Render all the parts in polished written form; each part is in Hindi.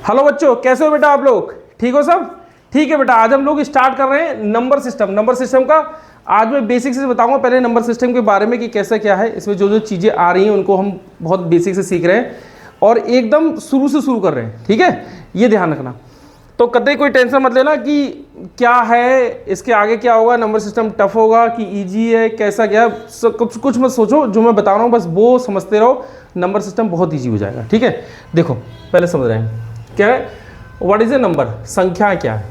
हेलो बच्चों, कैसे हो बेटा आप लोग? ठीक हो सब? ठीक है बेटा, आज हम लोग स्टार्ट कर रहे हैं नंबर सिस्टम का। आज मैं बेसिक से बताऊंगा पहले नंबर सिस्टम के बारे में कि कैसा क्या है, इसमें जो जो चीज़ें आ रही हैं उनको हम बहुत बेसिक से सीख रहे हैं और एकदम शुरू से शुरू कर रहे हैं। ठीक है, ये ध्यान रखना। तो कतई कोई टेंशन मत लेना कि क्या है, इसके आगे क्या होगा, नंबर सिस्टम टफ होगा कि इजी है, कैसा क्या है, कुछ मत सोचो। जो मैं बता रहा हूँ बस वो समझते रहो, नंबर सिस्टम बहुत ईजी हो जाएगा। ठीक है, देखो पहले समझ रहे हैं क्या है, व्हाट इज ए नंबर। संख्या क्या है?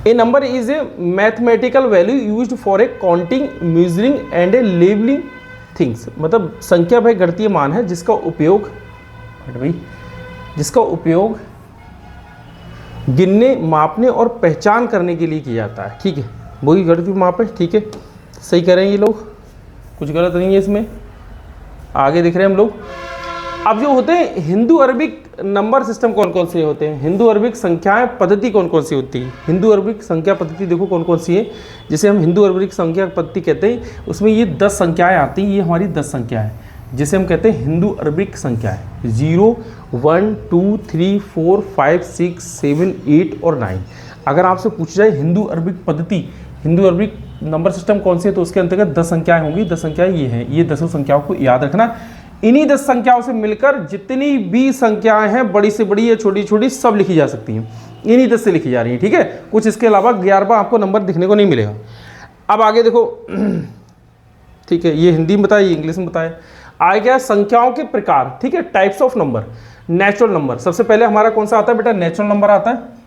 A number is a mathematical value used for a counting, measuring and a labeling things. मतलब संख्या भाई गणितीय मान है जिसका उपयोग गिनने, मापने और पहचान करने के लिए किया जाता है। ठीक है, वही गणितीय माप है। ठीक है, सही कह रहे हैं ये लोग, कुछ गलत नहीं है इसमें। आगे दिख रहे हैं हम लोग। अब जो होते हैं हिंदू अरबिक नंबर सिस्टम कौन कौन से होते हैं, हिंदू अरबिक संख्याएं पद्धति कौन कौन सी होती है? हिंदू अरबिक संख्या पद्धति देखो कौन कौन सी है, जिसे हम हिंदू अरबिक संख्या पद्धति कहते हैं। उसमें ये 10 संख्याएं आती हैं, ये हमारी 10 संख्याएं हैं जिसे हम कहते हैं हिंदू अरबिक संख्याएं। 0, 1, 2, 3, 4, 5, 6, 7, 8 और 9। अगर आपसे पूछ जाए हिंदू अरबिक पद्धति, हिंदू अरबिक नंबर सिस्टम कौन से है, तो उसके अंतर्गत 10 संख्याएं होंगी। 10 संख्याएं ये हैं, ये 10 संख्याओं को याद रखना। इन्हीं 10 संख्याओं से मिलकर जितनी भी संख्याएं हैं, बड़ी से बड़ी या छोटी छोटी, सब लिखी जा सकती हैं। इन्हीं 10 से लिखी जा रही हैं। ठीक है, कुछ इसके अलावा 11वां आपको नंबर दिखने को नहीं मिलेगा। अब आगे देखो। ठीक है, ये हिंदी में बताया, ये इंग्लिश में बताया। आगे क्या है, संख्याओं के प्रकार। ठीक है, types of number. Natural number सबसे पहले हमारा कौन सा आता है बेटा? नेचुरल नंबर आता है।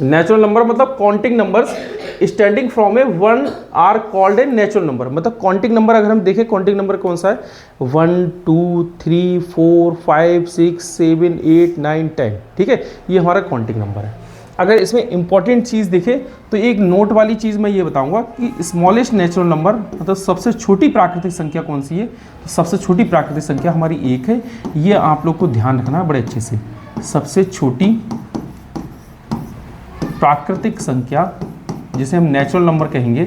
नेचुरल नंबर मतलब counting numbers starting from a 1 are called a natural number. मतलब काउंटिंग नंबर अगर हम देखें, काउंटिंग नंबर कौन सा है? 1, 2, 3, 4, 5, 6, 7, 8, 9, 10। ठीक है, ये हमारा काउंटिंग नंबर है। अगर इसमें इंपॉर्टेंट चीज़ देखें तो एक नोट वाली चीज़ मैं ये बताऊंगा कि स्मॉलेस्ट नेचुरल नंबर मतलब सबसे छोटी प्राकृतिक संख्या कौन सी है? तो सबसे छोटी प्राकृतिक संख्या हमारी 1 है। ये आप लोग को ध्यान रखना है बड़े अच्छे से। सबसे छोटी प्राकृतिक संख्या जिसे हम नेचुरल नंबर कहेंगे,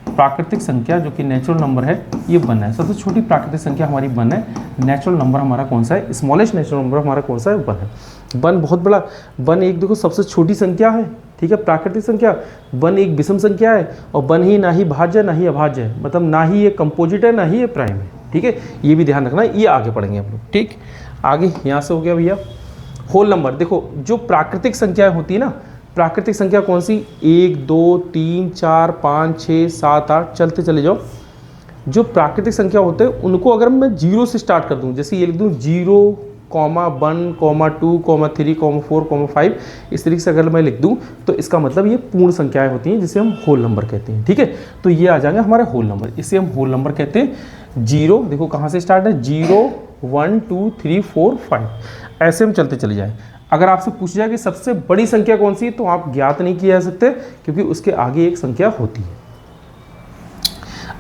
प्राकृतिक संख्या जो कि नेचुरल नंबर है, ये 1 है। सबसे छोटी प्राकृतिक संख्या हमारी 1 है। नेचुरल नंबर हमारा कौन सा है? स्मॉलेस्ट नेचुरल नंबर हमारा कौन सा है? 1 है। 1 बहुत बड़ा, 1 एक देखो सबसे छोटी संख्या है। ठीक है, प्राकृतिक संख्या। 1 एक विषम संख्या है और 1 ही ना ही भाज्य ना ही अभाज्य है, मतलब ना ही ये कंपोजिट है ना ही ये प्राइम है। ठीक है, ये भी ध्यान रखना, ये आगे पढ़ेंगे हम लोग। ठीक, आगे यहाँ से हो गया भैया। होल नंबर देखो, जो प्राकृतिक संख्याएं होती है ना, प्राकृतिक संख्या कौन सी? 1, 2, 3, 4, 5, 6, 7, 8 चलते चले जाओ। जो प्राकृतिक संख्या होते हैं उनको अगर मैं 0 से स्टार्ट कर दूं, जैसे ये लिख दूं 0, 1, 2, 3, 4, 5, इस तरीके से अगर मैं लिख दूं तो इसका मतलब ये पूर्ण संख्याएं होती हैं जिसे हम होल नंबर कहते हैं। ठीक है, तो ये आ जाएंगे हमारे होल नंबर, इसे हम होल नंबर कहते हैं। 0 देखो कहाँ से स्टार्ट है, 0, 1, 2, 3, 4, 5, ऐसे हम चलते चले जाएँ। अगर आपसे पूछ जाए कि सबसे बड़ी संख्या कौन सी है, तो आप ज्ञात नहीं किया जा सकते क्योंकि उसके आगे एक संख्या होती है।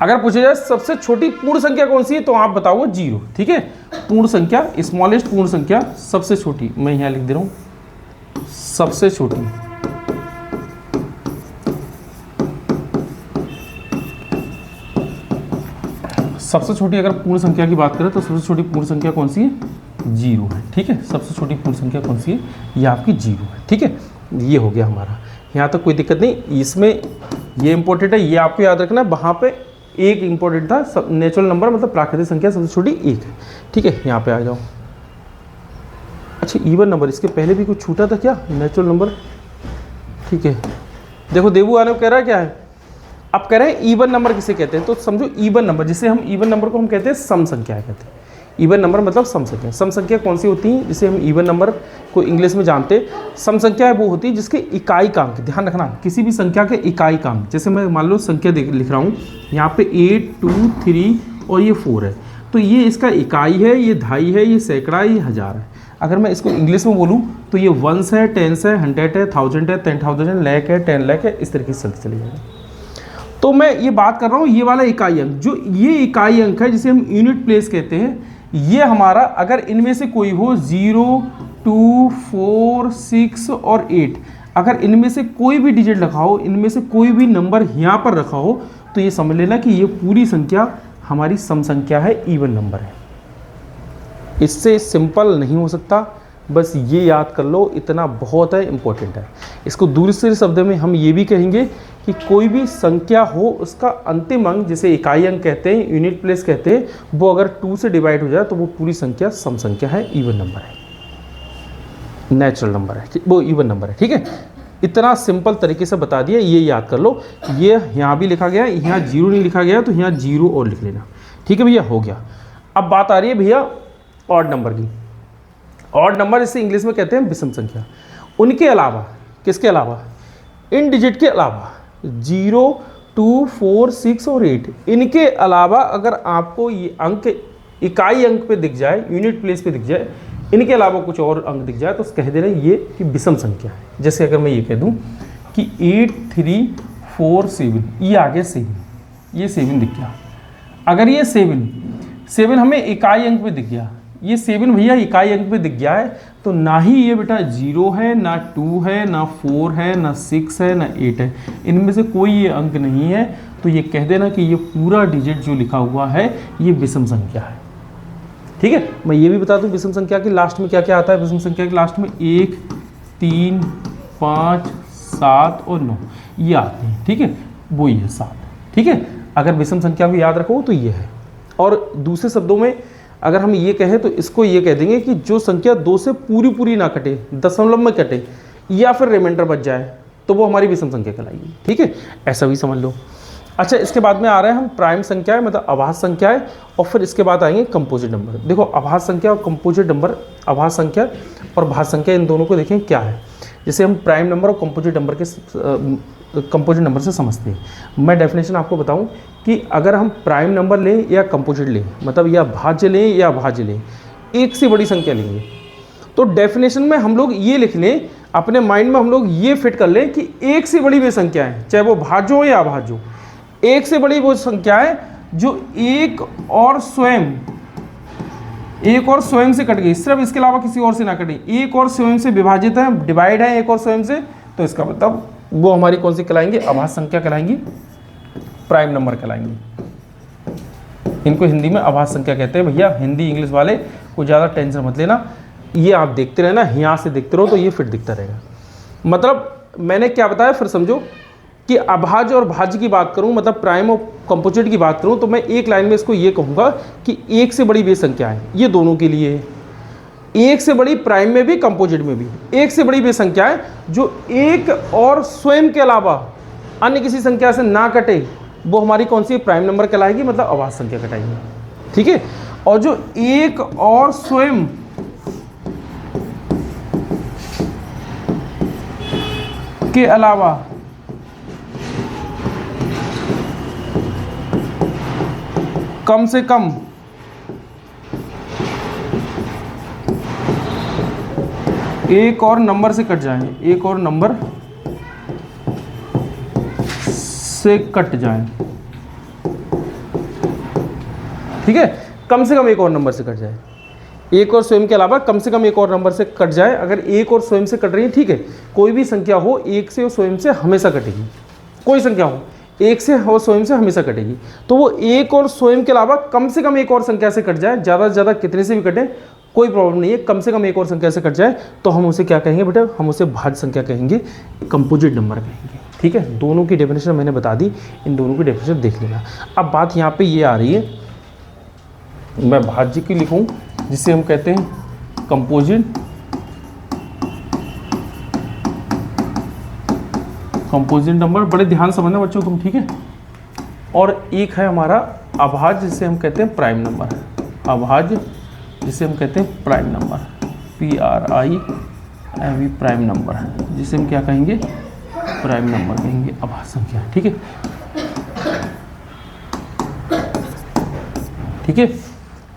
अगर पूछा जाए सबसे छोटी पूर्ण संख्या कौन सी है, तो आप बताओ 0। ठीक है, पूर्ण संख्या, स्मॉलेस्ट पूर्ण संख्या, सबसे छोटी, मैं यहाँ लिख दे रहा हूँ सबसे छोटी। सबसे छोटी अगर पूर्ण संख्या की बात करें तो सबसे छोटी पूर्ण संख्या कौन सी है? 0 है। ठीक है, सबसे छोटी पूर्ण संख्या कौन सी है? ये आपकी 0 है। ठीक है, ये हो गया हमारा, यहाँ तक कोई दिक्कत नहीं। इसमें ये इंपॉर्टेंट है, ये आपको याद रखना है। वहाँ पे एक इंपॉर्टेंट था, नेचुरल नंबर मतलब प्राकृतिक संख्या सबसे छोटी 1 है। ठीक है, यहाँ पे आ जाओ। अच्छा, इवन नंबर, इसके पहले भी कुछ छूटा था क्या? Natural number. ठीक है, देखो देवू आने कह रहा है क्या है, अब कह रहे हैं इवन नंबर किसे कहते हैं, तो समझो इवन नंबर, जिसे हम इवन नंबर को हम कहते हैं सम संख्या कहते हैं। इवन नंबर मतलब सम संख्या। सम संख्या कौन सी होती है जिसे हम इवन नंबर को इंग्लिश में जानते हैं? सम संख्या वो होती है जिसके इकाई का अंक, ध्यान रखना, किसी भी संख्या के इकाई का अंक। जैसे मैं मान लो संख्या लिख रहा हूँ यहाँ पे 8, 2, 3 और ये 4 है, तो ये इसका इकाई है, ये दहाई है, ये सैकड़ा है, ये हज़ार है। अगर मैं इसको इंग्लिश में बोलूँ तो ये 1 है, 10 है, 100 है, 1000 है, 10,000, लाख है, 10 लाख है, इस तरीके से चलते चले जाएगा। तो मैं ये बात कर रहा हूँ ये वाला इकाई अंक, जो ये इकाई अंक है जिसे हम यूनिट प्लेस कहते हैं, ये हमारा अगर इनमें से कोई हो 0, 2, 4, 6 और 8, अगर इनमें से कोई भी डिजिट रखा हो, इनमें से कोई भी नंबर यहाँ पर रखा हो, तो ये समझ लेना कि ये पूरी संख्या हमारी सम संख्या है, इवन नंबर है। इससे सिंपल नहीं हो सकता। बस ये याद कर लो, इतना बहुत है, इम्पोर्टेंट है। इसको दूसरे शब्द में हम ये भी कहेंगे कि कोई भी संख्या हो उसका अंतिम अंक, जिसे इकाई अंक कहते हैं, यूनिट प्लेस कहते हैं, वो अगर 2 से डिवाइड हो जाए तो वो पूरी संख्या सम संख्या है, इवन नंबर है, नेचुरल नंबर है, वो इवन नंबर है। ठीक है, इतना सिंपल तरीके से बता दिया, ये याद कर लो। ये यहाँ भी लिखा गया, यहाँ 0 नहीं लिखा गया तो यहाँ 0 और लिख लेना। ठीक है भैया, हो गया। अब बात आ रही है भैया ऑड नंबर की। ऑड नंबर इसे इंग्लिश में कहते हैं विषम संख्या। उनके अलावा, किसके अलावा? इन डिजिट के अलावा 0, 2, 4, 6 और 8, इनके अलावा अगर आपको ये अंक इकाई अंक पे दिख जाए, यूनिट प्लेस पे दिख जाए, इनके अलावा कुछ और अंक दिख जाए तो कह दे रहे ये कि विषम संख्या है। जैसे अगर मैं ये कह दूं कि 8, 3, 4, 7, ये आ गया 7, ये 7 दिख गया। अगर ये 7 हमें इकाई अंक पे दिख गया, ये 7 भैया इकाई अंक पे दिख गया है, तो ना ही ये बेटा 0 है, ना 2 है, ना 4 है, ना 6 है, ना 8 है, इनमें से कोई ये अंक नहीं है। तो ये कह देना कि ये पूरा डिजिट जो लिखा हुआ है ये विषम संख्या है। ठीक है, मैं ये भी बता दूं विषम संख्या के लास्ट में क्या क्या आता है। विषम संख्या के लास्ट में 1, 3, 5, 7 और 9 ये आते हैं। ठीक है, वो ये 7। ठीक है, अगर विषम संख्या को याद रखो तो ये है। और दूसरे शब्दों में अगर हम ये कहें तो इसको ये कह देंगे कि जो संख्या 2 से पूरी ना कटे, दशमलव में कटे या फिर रिमाइंडर बच जाए तो वो हमारी विषम संख्या कहलाएगी। ठीक है, ऐसा भी समझ लो। अच्छा, इसके बाद में आ रहा है हम प्राइम संख्या है, मतलब अभाज्य संख्या है, और फिर इसके बाद आएंगे कंपोजिट नंबर। देखो अभाज्य संख्या और कंपोजिट नंबर, अभाज्य संख्या और भाज्य संख्या, इन दोनों को देखें क्या है। जैसे हम प्राइम नंबर और कंपोजिट नंबर से समझते हैं। मैं डेफिनेशन आपको बताऊं कि अगर हम प्राइम नंबर लें या कंपोजिट लें, मतलब या भाज्य लें या अभाज्य लें, एक से बड़ी संख्या लेंगे तो डेफिनेशन में हम लोग ये लिख लें, अपने माइंड में हम लोग ये फिट कर लें कि एक से बड़ी वे संख्या है, चाहे वो भाज्य हो या अभाज्य हो, एक से बड़ी वो संख्या है जो एक और स्वयं से कट गई, सिर्फ इसके अलावा किसी और से ना कटे, एक और स्वयं से विभाजित है, डिवाइड है एक और स्वयं से, तो इसका मतलब वो हमारी कौन सी कहलाएंगे? अभाज्य संख्या कहलाएंगी, प्राइम नंबर कहलाएंगी। इनको हिंदी में अभाज्य संख्या कहते हैं। भैया हिंदी इंग्लिश वाले को ज़्यादा टेंशन मत लेना, ये आप देखते रहना, यहाँ से देखते रहो तो ये फिट दिखता रहेगा। मतलब मैंने क्या बताया फिर समझो कि अभाज्य और भाज्य की बात करूं, मतलब प्राइम और कंपोजिट की बात करूं, तो मैं एक लाइन में इसको ये कहूंगा कि एक से बड़ी वे संख्या है, ये दोनों के लिए है। एक से बड़ी प्राइम में भी कंपोजिट में भी एक से बड़ी वे संख्या है जो एक और स्वयं के अलावा अन्य किसी संख्या से ना कटे, वो हमारी कौन सी प्राइम नंबर कहलाएगी, मतलब अभाज्य संख्या कहलाएगी। ठीक है, और जो एक और स्वयं के अलावा कम से कम एक और नंबर से कट जाए, एक और नंबर से कट जाए। ठीक है, कम से कम एक और नंबर से कट जाए, एक और स्वयं के अलावा कम से कम एक और नंबर से कट जाए। अगर एक और स्वयं से कट रही है, ठीक है, कोई भी संख्या हो एक से और स्वयं से हमेशा कटेगी, कोई संख्या हो एक से और स्वयं से हमेशा कटेगी, तो वो एक और स्वयं के अलावा कम से कम एक और संख्या से कट जाए, ज़्यादा से ज़्यादा कितने से भी कटे कोई प्रॉब्लम नहीं है, कम से कम एक और संख्या से कट जाए तो हम उसे क्या कहेंगे बेटा? हम उसे भाज्य संख्या कहेंगे, कंपोजिट नंबर कहेंगे। ठीक है, दोनों की डेफिनेशन मैंने बता दी, इन दोनों की डेफिनेशन देख लेना। अब बात यहाँ पे ये आ रही है, मैं भाज्य की लिखूँ जिसे हम कहते हैं कंपोजिट नंबर, बड़े ध्यान समझना बच्चों तुम। ठीक है, और एक है हमारा अभाज्य जिसे हम कहते हैं प्राइम नंबर, अभाज्य जिसे हम कहते हैं prime number, PRIME prime number, जिसे हम क्या कहेंगे? प्राइम नंबर कहेंगे, अभाज्य संख्या। ठीक है, ठीक है,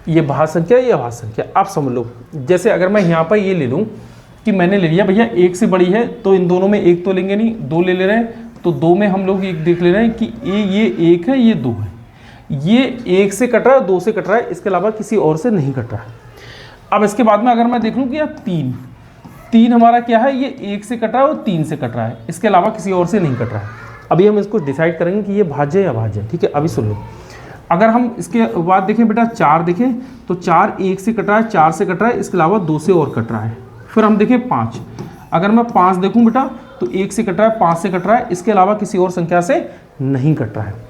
ये भाज्य संख्या, ये अभाज्य संख्या। आप समझ लो, जैसे अगर मैं यहाँ पर ये ले लूँ कि मैंने ले लिया भैया एक से बड़ी है, तो इन दोनों में एक तो लेंगे नहीं, दो ले रहे हैं, तो दो में हम लोग एक देख ले रहे हैं कि ये एक है, ये दो है, ये एक से कट रहा है, दो से कट रहा है, इसके अलावा किसी और से नहीं कट रहा है। अब इसके बाद में अगर मैं देख लूँ कि यार तीन हमारा क्या है, ये एक से कट रहा है और 3 से कट रहा है, इसके अलावा किसी और से नहीं कट रहा है। अभी हम इसको डिसाइड करेंगे कि ये भाज्य या अभाज्य है। ठीक है, अभी सुन लो, अगर हम इसके बाद देखें बेटा 4 देखें तो 4 एक से कट रहा है, 4 से कट रहा है, इसके अलावा 2 से और कट रहा है। फिर हम देखें 5, अगर मैं 5 देखूं बेटा तो 1 से कट रहा है, 5 से कट रहा है, इसके अलावा किसी और संख्या से नहीं कट रहा है।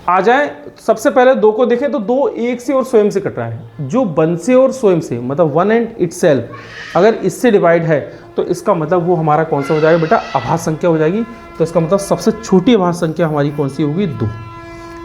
आ जाए सबसे पहले 2 को देखें तो 2 1 से और स्वयं से कट रहा है। जो 1 से और स्वयं से मतलब 1 एंड इटसेल्फ अगर इससे डिवाइड है तो इसका मतलब वो हमारा कौन सा हो जाएगा बेटा, अभाज्य संख्या हो जाएगी। तो इसका मतलब सबसे छोटी अभाज्य संख्या हमारी कौन सी होगी, 2।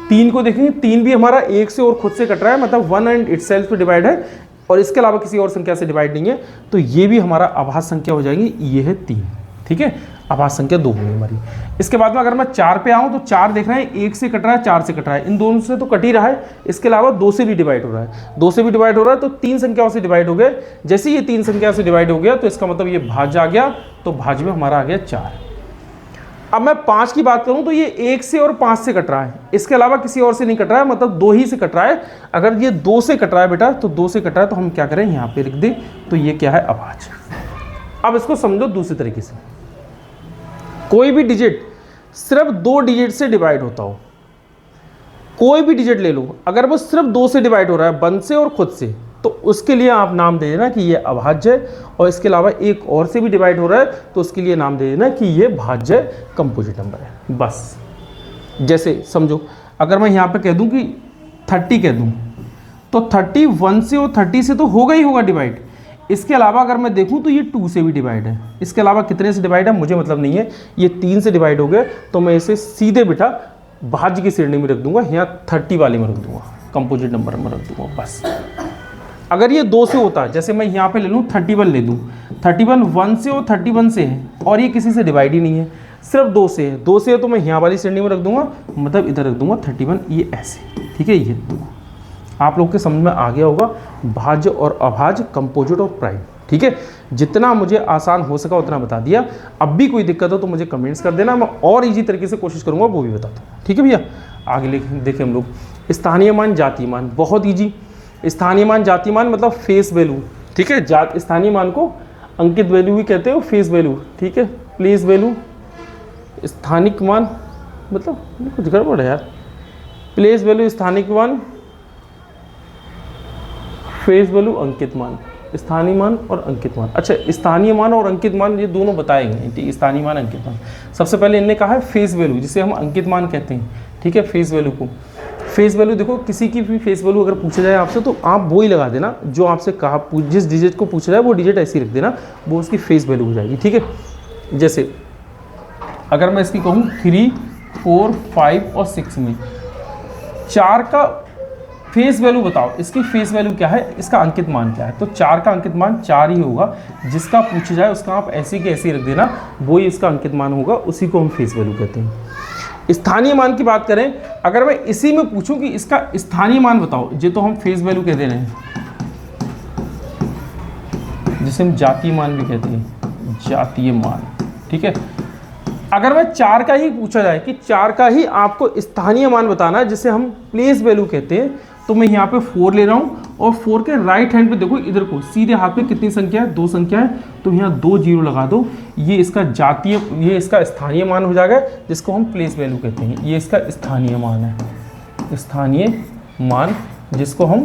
3 को देखेंगे, 3 भी हमारा 1 से और खुद से कट रहा है, मतलब 1 एंड इटसेल्फ पे डिवाइड है और इसके अलावा किसी और संख्या से डिवाइड नहीं है, तो ये भी हमारा अभाज्य संख्या हो जाएगी, ये है 3। ठीक है, अभाज्य संख्या 2 होगी हमारी। इसके बाद में अगर मैं 4 पे आऊँ तो 4 देख रहे हैं 1 से कट रहा है, 4 से कट रहा है, इन दोनों से तो कट ही रहा है, इसके अलावा 2 से भी डिवाइड हो रहा है, 2 से भी डिवाइड हो रहा है, तो 3 संख्याओं से डिवाइड हो गए। जैसे ये 3 संख्या से डिवाइड हो गया तो इसका मतलब ये भाज्य आ गया, तो भाज्य में हमारा आ गया 4। अब मैं 5 की बात करूं तो ये 1 से और 5 से कट रहा है, इसके अलावा किसी और से नहीं कट रहा है, मतलब 2 ही से कट रहा है। अगर ये 2 से कट रहा है बेटा तो 2 से कट रहा है तो हम क्या करें, यहाँ पे लिख दें, तो ये क्या है, अभाज्य। अब इसको समझो दूसरे तरीके से, कोई भी डिजिट सिर्फ 2 डिजिट से डिवाइड होता हो, कोई भी डिजिट ले लो, अगर वो सिर्फ 2 से डिवाइड हो रहा है, 1 से और खुद से, तो उसके लिए आप नाम दे देना कि ये अभाज्य है, और इसके अलावा एक और से भी डिवाइड हो रहा है तो उसके लिए नाम दे देना कि ये भाज्य कंपोजिट नंबर है। बस जैसे समझो, अगर मैं यहाँ पे कह दूँ कि 30 कह दूँ तो 30 1 से और 30 से तो होगा ही होगा डिवाइड। इसके अलावा अगर मैं देखूं तो ये 2 से भी डिवाइड है, इसके अलावा कितने से डिवाइड है मुझे मतलब नहीं है, ये 3 से डिवाइड हो गए, तो मैं इसे सीधे बेटा भाज्य की श्रेणी में रख दूंगा, यहाँ 30 वाले में रख दूंगा, कंपोजिट नंबर में रख दूंगा बस। अगर ये 2 से होता है, जैसे मैं यहाँ पे ले लूँ 31 ले दूँ, 31 1 से और 31 से है, और ये किसी से डिवाइड ही नहीं है, सिर्फ 2 से है, 2 से है तो मैं यहाँ वाली श्रेणी में रख दूंगा, मतलब इधर रख दूंगा 31, ये ऐसे। ठीक है, ये 2 आप लोग के समझ में आ गया होगा, भाज्य और अभाज्य, कंपोजिट और प्राइम। ठीक है, जितना मुझे आसान हो सका उतना बता दिया। अब भी कोई दिक्कत हो तो मुझे कमेंट्स कर देना, मैं और इजी तरीके से कोशिश करूंगा वो भी बताता हूँ। ठीक है भैया, आगे देखें हम लोग स्थानीय मान, जातीय मान, बहुत ईजी। स्थानीय मान, जातीय मान मतलब फेस वैल्यू। ठीक है, स्थानीय मान को अंकित वैल्यू भी कहते हो, फेस वैल्यू। ठीक है, प्लेस वैल्यू। स्थानिक मान मतलब कुछ गड़बड़ है यार, प्लेस वैल्यू स्थानिक मान, फेस वैल्यू अंकित मान, स्थानीय मान और अंकित मान। अच्छा, स्थानीय मान और अंकित मान ये दोनों बताएंगे, स्थानीय मान अंकित मान। सबसे पहले इनने कहा है फेस वैल्यू, जिसे हम अंकित मान कहते हैं। ठीक है, फेस वैल्यू को, फेस वैल्यू देखो, किसी की भी फेस वैल्यू अगर पूछा जाए आपसे तो आप वो ही लगा देना जो आपसे कहा, जिस डिजिट को पूछा जाए वो डिजिट ऐसे ही रख देना, वो उसकी फेस वैल्यू हो जाएगी। ठीक है, जैसे अगर मैं इसकी कहूँ 3 4 5 और 6 में 4 का फेस वैल्यू बताओ, इसकी फेस वैल्यू क्या है, इसका अंकित मान क्या है, तो 4 का अंकित मान 4 ही होगा, जिसका पूछा जाए उसका आप ऐसे के ऐसे ही रख देना, वो ही इसका अंकित मान होगा, उसी को हम फेस वैल्यू कहते हैं। स्थानीय मान की बात करें, अगर मैं इसी में पूछूं कि इसका स्थानीय मान बताओ, ये तो हम फेस वैल्यू कह दे रहे हैं, जिसे हम जातीय मान भी कहते हैं, जातीय मान। ठीक है, अगर मैं 4 का ही पूछा जाए कि 4 का ही आपको स्थानीय मान बताना है, जिसे हम प्लेस वैल्यू कहते हैं, तो मैं यहाँ पे 4 ले रहा हूँ, और 4 के राइट हैंड पे देखो, इधर को सीधे हाथ पे कितनी संख्या है, 2 संख्या है, तो यहाँ 2 जीरो लगा दो, ये इसका जातीय, ये इसका स्थानीय मान हो जाएगा, जिसको हम प्लेस वैल्यू कहते हैं। ये इसका स्थानीय मान है, स्थानीय मान जिसको हम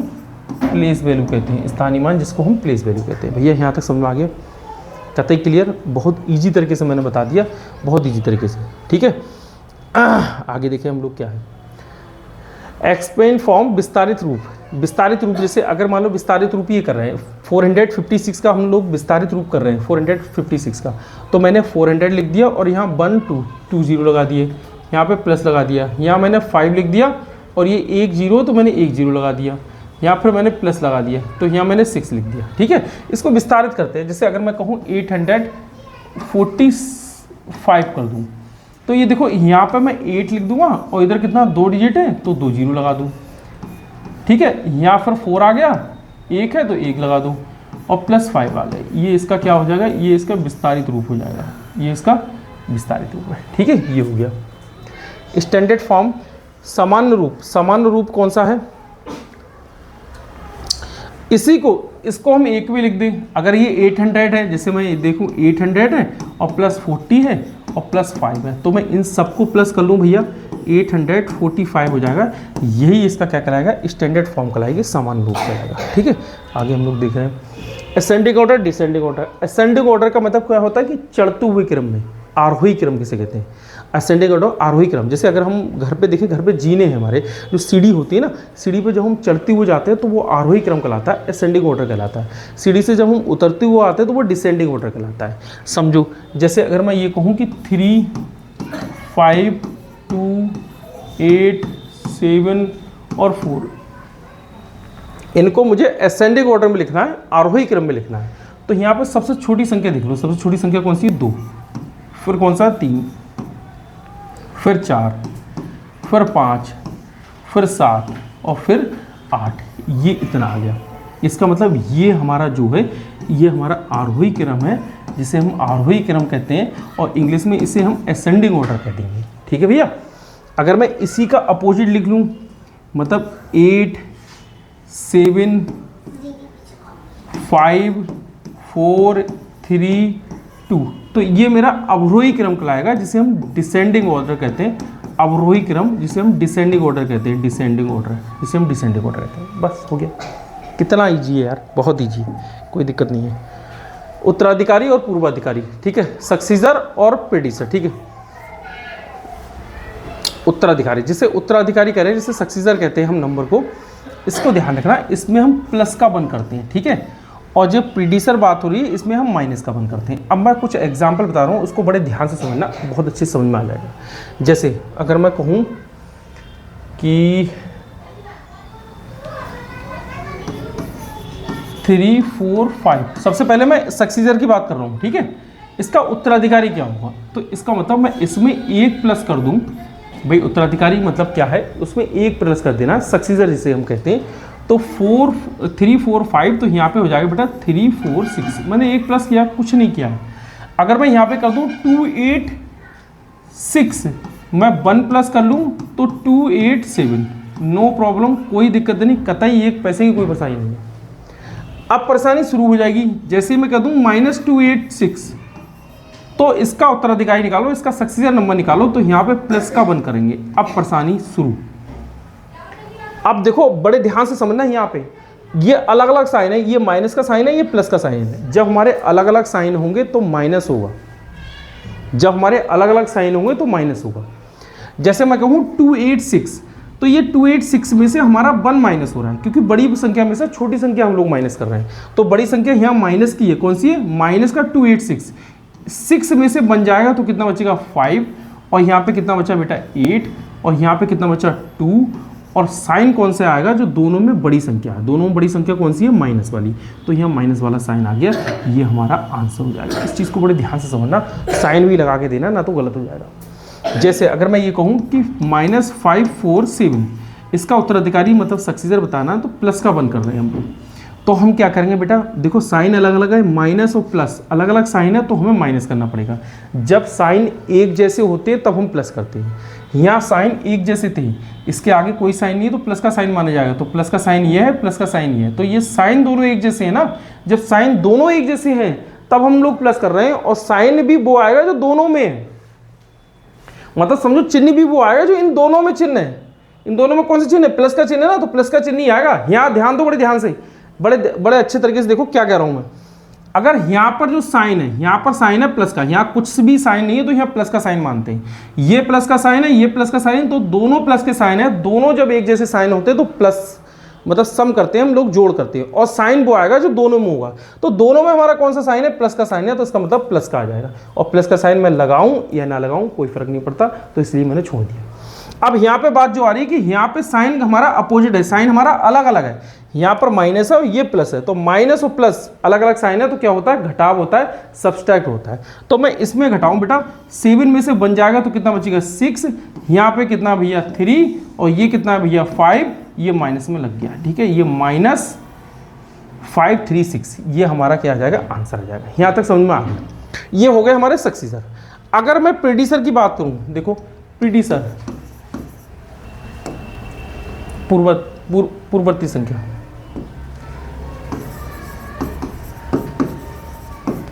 प्लेस वैल्यू कहते हैं, स्थानीय मान जिसको हम प्लेस वैल्यू कहते हैं। भैया यहाँ तक समझ में आ गया, कतई क्लियर, बहुत ईजी तरीके से मैंने बता दिया, बहुत ईजी तरीके से। ठीक है, आगे देखें हम लोग क्या है, एक्सपेंड फॉर्म, विस्तारित रूप। विस्तारित रूप जैसे अगर मान लो विस्तारित रूप ये कर रहे हैं 456 का, हम लोग विस्तारित रूप कर रहे हैं 456 का, तो मैंने 400 लिख दिया और यहाँ 1 2 2 जीरो लगा दिए, यहाँ पे प्लस लगा दिया, यहाँ मैंने 5 लिख दिया और ये 1 जीरो तो मैंने 1 जीरो लगा दिया, यहाँ पर मैंने प्लस लगा दिया, तो यहाँ मैंने 6 लिख दिया। ठीक है, इसको विस्तारित करते हैं। जैसे अगर मैं कहूँ 845 कर दूँ, तो ये देखो यहाँ पे मैं 8 लिख दूंगा और इधर कितना 2 डिजिट है तो 2 जीरो लगा दूँ। ठीक है, यहाँ पर 4 आ गया, 1 है तो 1 लगा दूँ और प्लस 5 आ गया, ये इसका क्या हो जाएगा, ये इसका विस्तारित रूप हो जाएगा, ये इसका विस्तारित रूप है। ठीक है, ये हो गया स्टैंडर्ड फॉर्म। सामान्य रूप, सामान्य रूप कौन सा है, इसी को, इसको हम एक भी लिख दें। अगर ये 800 है, जैसे मैं देखूँ 800 है और प्लस 40 है और प्लस 5 है, तो मैं इन सबको प्लस कर लूँ भैया, 845 हो जाएगा। यही इसका क्या कहलाएगा, स्टैंडर्ड फॉर्म कहलाएगी, सामान्य रूप कहलाएगा। ठीक है, आगे हम लोग देख रहे हैं ascending order, descending order. Ascending order का मतलब क्या होता है कि चढ़ते हुए क्रम में, आरोही क्रम किसे कहते हैं, असेंडिंग ऑर्डर आरोही क्रम। जैसे अगर हम घर पे देखें, घर पे जीने हैं हमारे, जो सीढ़ी होती है ना, सीढ़ी पे जब हम चढ़ते हुए जाते हैं तो वो आरोही क्रम कहलाता है, असेंडिंग ऑर्डर कहलाता है। सीढ़ी से जब हम उतरते हुए आते हैं तो वो डिसेंडिंग ऑर्डर कहलाता है। समझो, जैसे अगर मैं ये कहूँ कि 3, 5, 2, 8, 7 और 4, इनको मुझे असेंडिंग ऑर्डर में लिखना है, आरोही क्रम में लिखना है। तो यहाँ पे सबसे छोटी संख्या देख लो, सबसे छोटी संख्या कौन सी है, 2, फिर कौन सा 3, फिर 4, फिर 5, फिर 7 और फिर 8, ये इतना आ गया। इसका मतलब ये हमारा जो है, ये हमारा आरोही क्रम है, जिसे हम आरोही क्रम कहते हैं, और इंग्लिश में इसे हम असेंडिंग ऑर्डर कहते हैं। ठीक है भैया। अगर मैं इसी का अपोजिट लिख लूँ, मतलब 8, 7, 5, 4, 3, 2, तो ये मेरा अवरोही क्रम कहलाएगा, जिसे हम डिसेंडिंग ऑर्डर कहते हैं। अवरोही क्रम जिसे हम डिसेंडिंग ऑर्डर कहते हैं, डिसेंडिंग ऑर्डर जिसे हम डिसेंडिंग ऑर्डर कहते हैं। बस हो गया। कितना ईजी है यार, बहुत ईजी है, कोई दिक्कत नहीं है। उत्तराधिकारी और पूर्वाधिकारी, ठीक है, सक्सीजर और प्रेडिसर, ठीक है। उत्तराधिकारी, जिसे उत्तराधिकारी कह रहे हैं, जिसे सक्सीजर कहते हैं हम नंबर को, इसको ध्यान रखना, इसमें हम प्लस का वन करते हैं, ठीक है। और जब प्रीडिसर बात हो रही है, इसमें हम माइनस का वन करते हैं। अब मैं कुछ एग्जाम्पल बता रहा हूँ, उसको बड़े ध्यान से समझना, बहुत अच्छे समझ में आ जाएगा। जैसे अगर मैं कहूँ कि 3, 4, 5, सबसे पहले मैं सक्सीजर की बात कर रहा हूँ, ठीक है। इसका उत्तराधिकारी क्या होगा, तो इसका मतलब मैं इसमें 1 प्लस कर दूँ। भाई उत्तराधिकारी मतलब क्या है, उसमें 1 प्लस कर देना, सक्सीजर जिसे हम कहते हैं। तो 3, 4, 5, तो यहाँ पे हो जाएगा बेटा 3, 4, 6, मैंने 1 प्लस किया, कुछ नहीं किया है। अगर मैं यहाँ पे कर दूँ 2, 8, 6, मैं 1 प्लस कर लूँ तो 2, 8, 7, नो प्रॉब्लम, कोई दिक्कत नहीं, कतई 1 पैसे की कोई परेशानी नहीं है। अब परेशानी शुरू हो जाएगी, जैसे ही मैं कह दूँ -2, 8, 6, तो इसका उत्तराधिकारी निकालो, इसका सक्सीजर नंबर निकालो, तो यहाँ पे प्लस का 1 करेंगे। अब परेशानी शुरू। अब देखो बड़े ध्यान से समझना, यहाँ पे ये अलग अलग साइन है, ये माइनस का साइन है, ये प्लस का साइन है। जब हमारे अलग अलग साइन होंगे तो माइनस होगा, जब हमारे अलग अलग साइन होंगे तो माइनस होगा। जैसे मैं कहूँ 2, 8, 6, तो ये 2, 8, 6 में से हमारा 1 माइनस हो रहा है, क्योंकि बड़ी संख्या में से छोटी संख्या हम लोग माइनस कर रहे हैं। तो बड़ी संख्या यहाँ माइनस की है, कौन सी है, माइनस का 2, 8, 6, 6 में से बन जाएगा तो कितना बचेगा 5, और यहाँ पे कितना बचा बेटा 8, और यहाँ पे कितना बचा 2, और साइन कौन सा आएगा, जो दोनों में बड़ी संख्या है, दोनों में बड़ी संख्या कौन सी है, माइनस वाली, तो यहाँ माइनस वाला साइन आ गया, ये हमारा आंसर हो जाएगा। इस चीज़ को बड़े ध्यान से समझना, साइन भी लगा के देना, ना तो गलत हो जाएगा। जैसे अगर मैं ये कहूँ कि -5, 4, 7, इसका उत्तराधिकारी मतलब सक्सीजर बताना, तो प्लस का 1 कर रहे हैं हम लोग। तो हम क्या करेंगे बेटा, देखो साइन अलग अलग है, माइनस और प्लस अलग अलग साइन है, तो हमें माइनस करना पड़ेगा। जब साइन एक जैसे होते हैं तब हम प्लस करते हैं। यहाँ साइन एक जैसे थे, इसके आगे कोई साइन नहीं है, तो प्लस का साइन माना जाएगा। तो प्लस का साइन ये है, प्लस का साइन ये है, तो ये साइन दोनों एक जैसे हैं ना। जब साइन दोनों एक जैसे हैं तब हम लोग प्लस कर रहे हैं, और साइन भी वो आएगा जो दोनों में है, मतलब समझो चिन्ह भी वो आएगा जो इन दोनों में चिन्ह है। इन दोनों में कौन सा चिन्ह है, प्लस का चिन्ह है ना, तो प्लस का चिन्ह ही आएगा। यहाँ ध्यान दो बड़े ध्यान से, बड़े अच्छे तरीके से देखो क्या कह रहा हूं मैं। अगर यहाँ पर जो साइन है, यहाँ पर साइन है प्लस का, यहाँ कुछ भी साइन नहीं है, तो यहाँ प्लस का साइन मानते हैं। ये प्लस का साइन है, ये प्लस का साइन, तो दोनों प्लस के साइन है। दोनों जब एक जैसे साइन होते हैं तो प्लस मतलब सम करते हैं हम लोग, जोड़ करते हैं, और साइन वो आएगा जो दोनों में होगा। तो दोनों में हमारा कौन सा साइन है, प्लस का साइन है, तो इसका मतलब प्लस का आ जाएगा। और प्लस का साइन मैं लगाऊं या ना लगाऊं कोई फर्क नहीं पड़ता, तो इसलिए मैंने छोड़ दिया। अब यहाँ पे बात जो आ रही है कि यहाँ पे साइन हमारा अपोजिट है, साइन हमारा अलग अलग है। यहाँ पर माइनस है और ये प्लस है, तो माइनस और प्लस अलग अलग साइन है, तो क्या होता है, घटाव होता है, सब्सट्रैक्ट होता है। तो मैं इसमें घटाऊं बेटा, 7 में से बन जाएगा तो कितना बचेगा 6, यहाँ पे कितना भैया 3, और ये कितना भैया 5, ये माइनस में लग गया, ठीक है। ये -536, ये हमारा क्या आ जाएगा, आंसर आ जाएगा। यहाँ तक समझ में आ गया। ये हो गए हमारे सक्सीजर। अगर मैं प्रीडिसर की बात करूँ, देखो प्रीडिसर पूर्ववर्ती संख्या,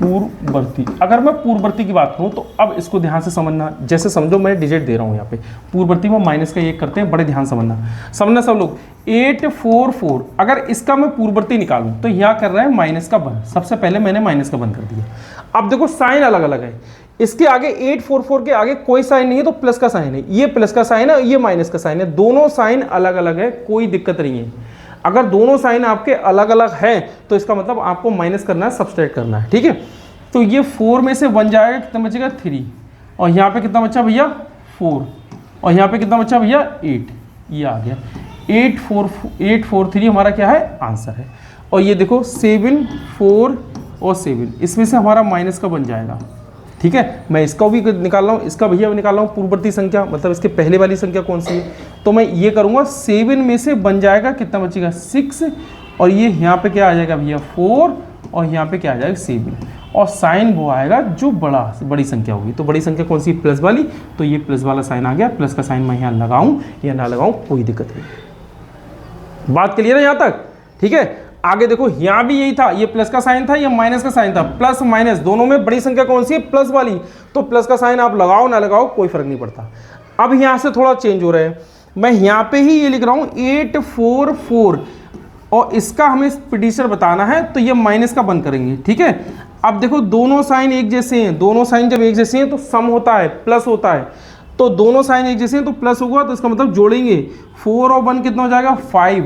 पूर्ववर्ती। अगर मैं पूर्ववर्ती की बात करूं तो अब इसको ध्यान से समझना, जैसे समझो मैं डिजिट दे रहा हूं यहाँ पे, पूर्ववर्ती में माइनस का एक करते हैं, बड़े ध्यान समझना सब लोग। 844 अगर इसका मैं पूर्ववर्ती निकालूं तो यहाँ कर रहा है माइनस का 1, सबसे पहले मैंने माइनस का 1 कर दिया। अब देखो साइन अलग अलग है, इसके आगे 844 के आगे कोई साइन नहीं है तो प्लस का साइन है, ये प्लस का साइन है, ये माइनस का साइन है, दोनों साइन अलग अलग है, कोई दिक्कत नहीं है। अगर दोनों साइन आपके अलग अलग हैं तो इसका मतलब आपको माइनस करना है, सब्सट्रैक्ट करना है, ठीक है। तो ये 4 में से 1 जाएगा, कितना बचेगा 3, और यहाँ पे कितना बचा भैया 4, और यहाँ पे कितना बचा भैया 8, ये आ गया 843 हमारा क्या है आंसर है। और ये देखो 7 4 और 7, इसमें से हमारा माइनस का बन जाएगा, ठीक है। मैं इसका भी निकाल रहा हूँ, इसका भैया भी निकाल रहा हूँ पूर्ववर्ती संख्या, मतलब इसके पहले वाली संख्या कौन सी है, तो मैं ये करूँगा 7 में से बन जाएगा, कितना बचेगा 6, और ये यहाँ पे क्या आ जाएगा भैया 4, और यहाँ पे क्या आ जाएगा 7, और साइन वो आएगा जो बड़ी संख्या होगी। तो बड़ी संख्या कौन सी, प्लस वाली, तो ये प्लस वाला साइन आ गया, प्लस का साइन मैं यहाँ लगाऊँ या ना लगाऊँ कोई दिक्कत नहीं। बात क्लियर है यहाँ तक, ठीक है। आगे देखो यहाँ भी यही था, ये प्लस का साइन था, ये माइनस का साइन था, प्लस माइनस दोनों में बड़ी संख्या कौन सी है, प्लस वाली, तो प्लस का साइन आप लगाओ ना लगाओ कोई फर्क नहीं पड़ता। अब यहाँ से थोड़ा चेंज हो रहा है, मैं यहाँ पे ही ये लिख रहा हूँ 844, और इसका हमें प्रीडिसर बताना है तो ये माइनस का बंद करेंगे, ठीक है। अब देखो दोनों साइन एक जैसे हैं, दोनों साइन जब एक जैसे हैं तो सम होता है, प्लस होता है, तो दोनों साइन एक जैसे हैं तो प्लस होगा, तो इसका मतलब जोड़ेंगे 4 और 1 कितना हो जाएगा 5,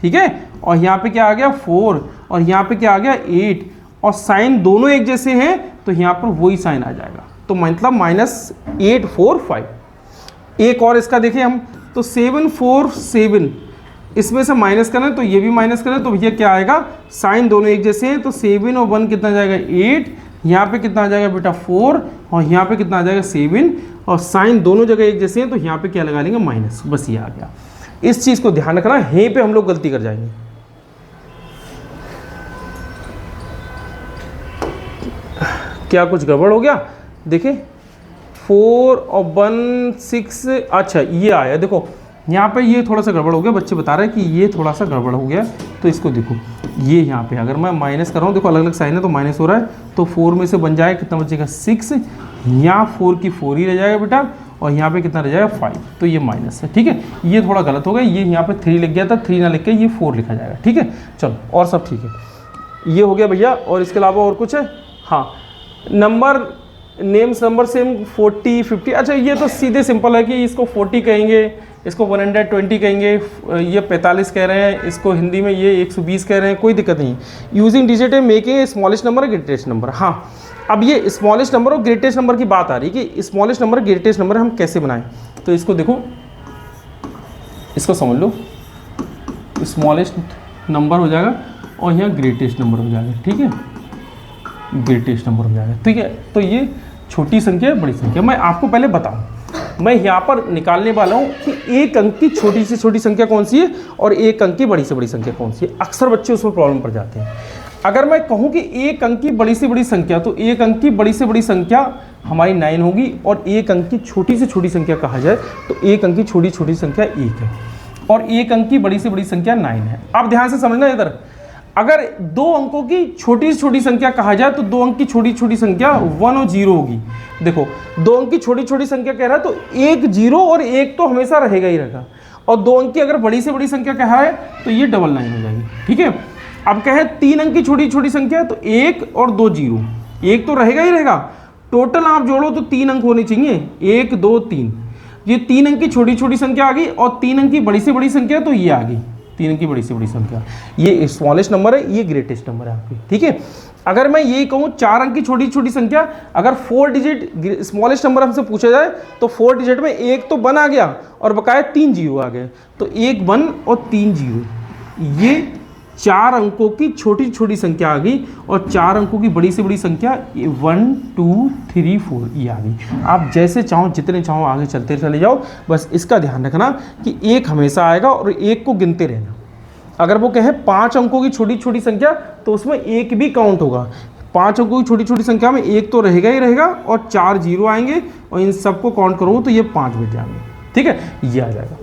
ठीक है। और यहाँ पे क्या आ गया 4, और यहाँ पे क्या आ गया 8, और साइन दोनों एक जैसे हैं तो यहाँ पर वही साइन आ जाएगा, तो मतलब -845। एक और इसका देखें हम, तो 747, इसमें से माइनस करें तो ये भी माइनस करें तो भैया क्या आएगा, साइन दोनों एक जैसे हैं तो 7 और 1 कितना जाएगा 8, यहाँ पे कितना आ जाएगा बेटा 4, और यहाँ पे कितना आ जाएगा 7, और साइन दोनों जगह एक जैसे हैं तो यहाँ पे क्या लगा लेंगे माइनस, बस ये आ गया। इस चीज़ को ध्यान रखना, यहीं पे हम लोग गलती कर जाएंगे। क्या कुछ गड़बड़ हो गया, देखिए 4 और 1 6, अच्छा ये आया, देखो यहाँ पे ये थोड़ा सा गड़बड़ हो गया, बच्चे बता रहे हैं कि ये थोड़ा सा गड़बड़ हो गया, तो इसको देखो ये यहाँ पे अगर मैं माइनस कर रहा हूँ, देखो अलग अलग साइन है तो माइनस हो रहा है, तो 4 में से बन जाएगा कितना बचेगा 6, यहाँ 4 की 4 ही रह जाएगा बेटा, और यहाँ पे कितना रह जाएगा 5, तो ये माइनस है, ठीक है। ये थोड़ा गलत हो गया, ये यहाँ पे 3 लिख गया था, 3 ना लिख के ये 4 लिखा जाएगा, ठीक है। चलो और सब ठीक है, ये हो गया भैया। और इसके अलावा और कुछ है, हाँ नंबर नेम्स नंबर सेम 40 50, अच्छा ये तो सीधे सिंपल है कि इसको 40 कहेंगे, इसको 120 कहेंगे, ये 45 कह रहे हैं, इसको हिंदी में ये 120 कह रहे हैं, कोई दिक्कत नहीं। Using digit making smallest number greatest number, हाँ अब ये स्मॉलेस्ट नंबर और ग्रेटेस्ट नंबर की बात आ रही है कि स्मॉलेस्ट नंबर ग्रेटेस्ट नंबर हम कैसे बनाएं, तो इसको देखो, इसको समझ लो, स्मॉलेस्ट नंबर हो जाएगा और यहाँ ग्रेटेस्ट नंबर हो जाएगा, ठीक है, ग्रेटेस्ट नंबर हो जाएगा, ठीक है। तो ये छोटी संख्या है बड़ी संख्या, मैं आपको पहले बताऊं, मैं यहाँ पर निकालने वाला हूँ कि एक अंक की छोटी से छोटी संख्या कौन सी है और एक अंक की बड़ी से बड़ी संख्या कौन सी है। अक्सर बच्चे उसमें प्रॉब्लम पड़ जाते हैं। अगर मैं कहूँ कि एक अंक की बड़ी से बड़ी संख्या, तो एक अंक की बड़ी से बड़ी संख्या हमारी 9 होगी, और एक अंक की छोटी से छोटी संख्या कहा जाए तो एक अंक की छोटी छोटी संख्या 1 है, और एक अंक की बड़ी से बड़ी संख्या 9 है। आप ध्यान से समझना इधर, अगर 2 अंकों की छोटी से छोटी संख्या कहा जाए तो 2 अंक की छोटी छोटी संख्या 1 और 0 होगी। देखो 2 अंक की छोटी छोटी संख्या कह रहा है तो 1 0 और 1 तो हमेशा रहेगा ही रहेगा, और 2 अंक की अगर बड़ी से बड़ी संख्या कहा है तो ये 99 हो जाएगी, ठीक है। अब कहें 3 अंक की छोटी छोटी संख्या तो 1 और 2 0, 1 तो रहेगा ही रहेगा, टोटल आप जोड़ो तो 3 अंक होने चाहिए, 1 2 3, ये 3 अंक की छोटी छोटी संख्या आ गई, और 3 अंक की बड़ी से बड़ी संख्या तो ये आ गई, 3 अंक की बड़ी से बड़ी संख्या, ये स्मॉलेस्ट नंबर है, ये ग्रेटेस्ट नंबर है आपकी, ठीक है। अगर मैं यही कहूँ 4 अंक की छोटी छोटी संख्या, अगर 4 डिजिट स्मॉलेस्ट नंबर हमसे पूछा जाए तो 4 डिजिट में 1 तो 1 आ गया और बकाया 3 जीरो आ गए, तो 1 1 और 3 जीरो, ये 4 अंकों की छोटी छोटी संख्या आ गई, और 4 अंकों की बड़ी से बड़ी संख्या 1 2 3 4 ये आ गई। आप जैसे चाहो जितने चाहो आगे चलते चले जाओ, बस इसका ध्यान रखना कि 1 हमेशा आएगा और 1 को गिनते रहना। अगर वो कहे 5 अंकों की छोटी छोटी संख्या तो उसमें 1 भी काउंट होगा, 5 अंकों की छोटी छोटी संख्या में 1 तो रहेगा ही रहेगा, और 4 जीरो आएंगे, और इन सबको काउंट करो तो ये 5 बच जाएंगे, ठीक है, ये आ जाएगा।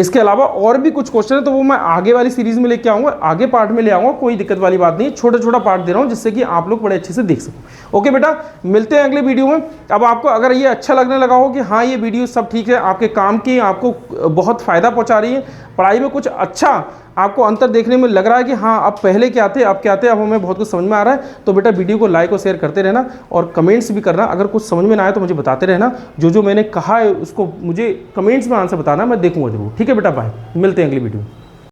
इसके अलावा और भी कुछ क्वेश्चन है तो वो मैं आगे वाली सीरीज में लेके आऊँगा, आगे पार्ट में ले आऊँगा, कोई दिक्कत वाली बात नहीं है। छोटा छोटा पार्ट दे रहा हूँ जिससे कि आप लोग बड़े अच्छे से देख सको। ओके बेटा, मिलते हैं अगले वीडियो में। अब आपको अगर ये अच्छा लगने लगा हो कि हाँ ये वीडियो सब ठीक है, आपके काम की, आपको बहुत फ़ायदा पहुँचा रही है, पढ़ाई में कुछ अच्छा आपको अंतर देखने में लग रहा है कि हाँ अब पहले क्या थे अब क्या थे, अब हमें बहुत कुछ समझ में आ रहा है, तो बेटा वीडियो को लाइक और शेयर करते रहना और कमेंट्स भी करना। अगर कुछ समझ में ना आए तो मुझे बताते रहना, जो मैंने कहा है उसको मुझे कमेंट्स में आंसर बताना, मैं देखूंगा जरूर। ठीक है बेटा, बाय, मिलते हैं अगली वीडियो में।